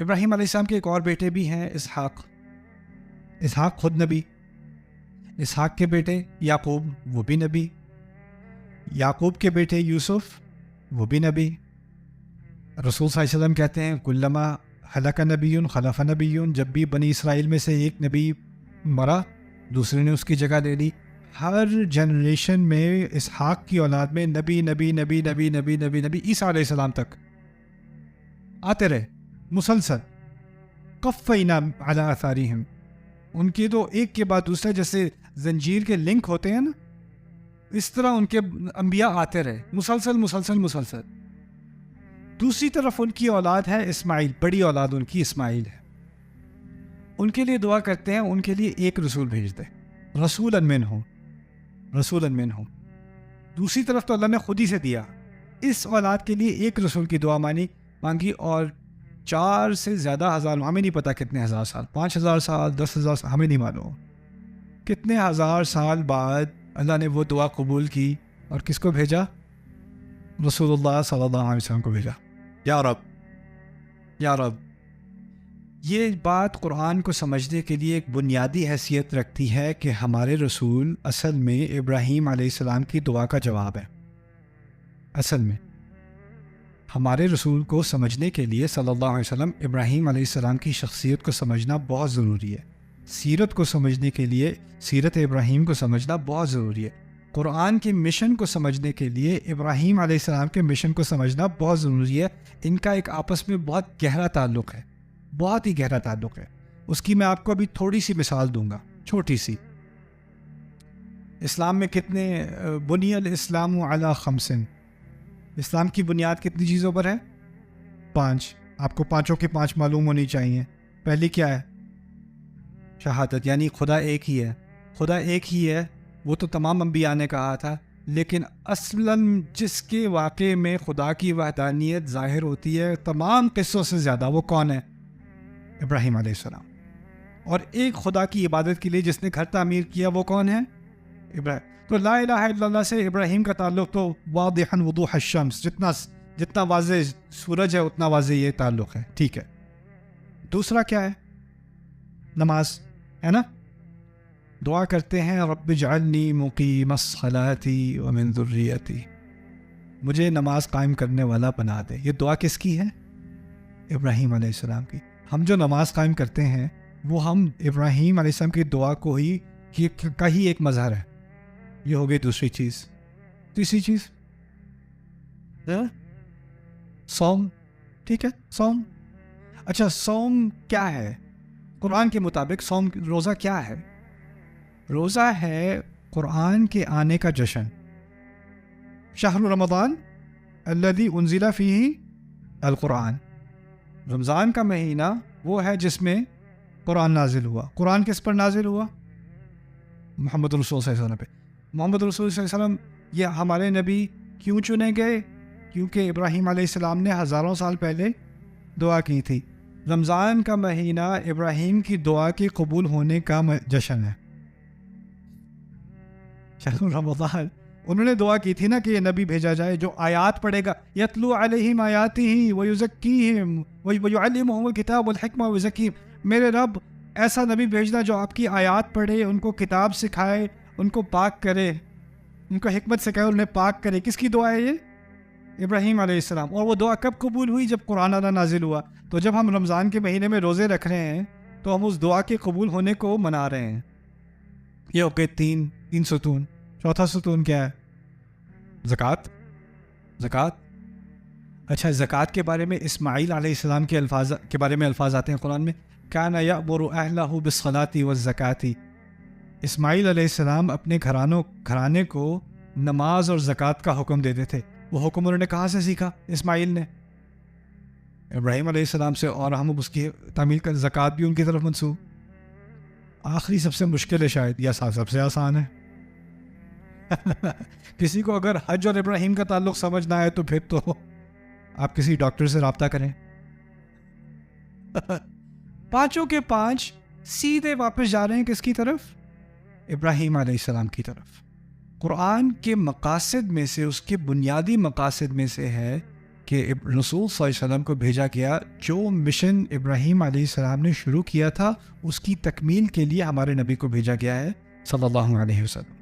ابراہیم علیہ السلام کے ایک اور بیٹے بھی ہیں، اسحاق خود نبی، اسحاق کے بیٹے یعقوب وہ بھی نبی، یعقوب کے بیٹے یوسف وہ بھی نبی۔ رسول صلی اللہ علیہ وسلم کہتے ہیں کلما ہلک نبی خلف نبی، جب بھی بنی اسرائیل میں سے ایک نبی مرا دوسرے نے اس کی جگہ لے لی۔ ہر جنریشن میں اسحاق کی اولاد میں نبی نبی نبی نبی نبی نبی نبی عیسیٰ علیہ السلام تک آتے رہے مسلسل۔ قفینا علی آثارہم، ان کے تو ایک کے بعد دوسرا جیسے زنجیر کے لنک ہوتے ہیں نا، اس طرح ان کے انبیاء آتے رہے مسلسل مسلسل مسلسل۔ دوسری طرف ان کی اولاد ہے اسماعیل، بڑی اولاد ان کی اسماعیل ہے، ان کے لیے دعا کرتے ہیں ان کے لیے ایک رسول بھیج دے، رسولا منہم، رسولا منہم۔ دوسری طرف تو اللہ نے خود ہی سے دیا، اس اولاد کے لیے ایک رسول کی دعا مانگی، اور 4 سے زیادہ ہزار، ہمیں نہیں پتا کتنے ہزار سال، 5000 سال، 10,000 سال، ہمیں نہیں معلوم کتنے ہزار سال بعد اللہ نے وہ دعا قبول کی اور کس کو بھیجا؟ رسول اللہ صلی اللہ علیہ وسلم کو بھیجا۔ یا رب یا رب، یہ بات قرآن کو سمجھنے کے لیے ایک بنیادی حیثیت رکھتی ہے کہ ہمارے رسول اصل میں ابراہیم علیہ السلام کی دعا کا جواب ہے۔ اصل میں ہمارے رسول کو سمجھنے کے لیے صلی اللہ علیہ وسلم ابراہیم علیہ السلام کی شخصیت کو سمجھنا بہت ضروری ہے، سیرت کو سمجھنے کے لیے سیرت ابراہیم کو سمجھنا بہت ضروری ہے، قرآن کے مشن کو سمجھنے کے لیے ابراہیم علیہ السلام کے مشن کو سمجھنا بہت ضروری ہے۔ ان کا ایک آپس میں بہت گہرا تعلق ہے، بہت ہی گہرا تعلق ہے۔ اس کی میں آپ کو ابھی تھوڑی سی مثال دوں گا، چھوٹی سی۔ اسلام میں کتنے بنی الاسلام علی 5، اسلام کی بنیاد کتنی چیزوں پر ہے؟ 5۔ آپ کو پانچوں کے 5 معلوم ہونی چاہیے۔ پہلی کیا ہے؟ شہادت، یعنی خدا ایک ہی ہے۔ خدا ایک ہی ہے وہ تو تمام انبیاء نے کہا تھا، لیکن اصلاً جس کے واقعے میں خدا کی وحدانیت ظاہر ہوتی ہے تمام قصوں سے زیادہ، وہ کون ہے؟ ابراہیم علیہ السلام۔ اور ایک خدا کی عبادت کے لیے جس نے گھر تعمیر کیا وہ کون ہے؟ ابراہیم۔ تو لا الہ الا اللہ سے ابراہیم کا تعلق تو واضحا وضوح الشمس، جتنا واضح سورج ہے اتنا واضح یہ تعلق ہے، ٹھیک ہے۔ دوسرا کیا ہے؟ نماز ہے نا؟ دعا کرتے ہیں رب اجعلنی مقیم الصلاۃ ومن ذریتی، مجھے نماز قائم کرنے والا بنا دے۔ یہ دعا کس کی ہے؟ ابراہیم علیہ السلام کی۔ ہم جو نماز قائم کرتے ہیں وہ ہم ابراہیم علیہ السلام کی دعا کو ہی کا ہی ایک مظہر ہے۔ یہ ہو گئی دوسری چیز۔ تیسری چیز صوم، ٹھیک ہے، صوم۔ اچھا صوم کیا ہے؟ قرآن کے مطابق صوم، روزہ کیا ہے؟ روزہ ہے قرآن کے آنے کا جشن۔ شہر رمضان الذی انزل فیہ القرآن، رمضان کا مہینہ وہ ہے جس میں قرآن نازل ہوا۔ قرآن کس پر نازل ہوا؟ محمد رسول صلی اللہ علیہ وسلم پہ۔ محمد رسول صلی اللہ علیہ وسلم یہ ہمارے نبی کیوں چنے گئے؟ کیونکہ ابراہیم علیہ السلام نے ہزاروں سال پہلے دعا کی تھی۔ رمضان کا مہینہ ابراہیم کی دعا کے قبول ہونے کا جشن ہے۔ شہر رمضان، انہوں نے دعا کی تھی نا کہ یہ نبی بھیجا جائے جو آیات پڑھے گا، یتلو علیہم آیاتہ ویزکیہم ویعلمہم الکتاب والحکمہ ویزکیہم۔ میرے رب ایسا نبی بھیجنا جو آپ کی آیات پڑھے، ان کو کتاب سکھائے، ان کو پاک کرے، ان کو حکمت سکھائے، انہیں پاک کرے۔ کس کی دعا ہے یہ؟ ابراہیم علیہ السلام۔ اور وہ دعا کب قبول ہوئی؟ جب قرآن نازل ہوا۔ تو جب ہم رمضان کے مہینے میں روزے رکھ رہے ہیں تو ہم اس دعا کے قبول ہونے کو منا رہے ہیں۔ یہ ہو گئے تین ستون۔ چوتھا ستون کیا ہے؟ زکوٰۃ۔ زکوٰۃ، اچھا زکوٰۃ کے بارے میں اسماعیل علیہ السلام کے الفاظ کے بارے میں الفاظ آتے ہیں قرآن میں، کان یأمر اہلہ بالصلاۃ والزکاۃ۔ اسماعیل علیہ السلام اپنے گھرانے کو نماز اور زکوٰۃ کا حکم دیتے تھے۔ وہ حکم انہوں نے کہاں سے سیکھا؟ اسماعیل نے ابراہیم علیہ السلام سے، اور ہم اس کی تعمیل کا زکوٰۃ بھی ان کی طرف منسوب۔ آخری سب سے مشکل ہے شاید، یا سب سے آسان ہے۔ کسی کو اگر حج اور ابراہیم کا تعلق سمجھنا ہے تو پھر تو آپ کسی ڈاکٹر سے رابطہ کریں۔ 5 کے 5 سیدھے واپس جا رہے ہیں کس کی طرف؟ ابراہیم علیہ السلام کی طرف۔ قرآن کے مقاصد میں سے، اس کے بنیادی مقاصد میں سے ہے کہ رسول صلی اللہ علیہ وسلم کو بھیجا گیا، جو مشن ابراہیم علیہ السلام نے شروع کیا تھا اس کی تکمیل کے لیے ہمارے نبی کو بھیجا گیا ہے صلی اللہ علیہ وسلم۔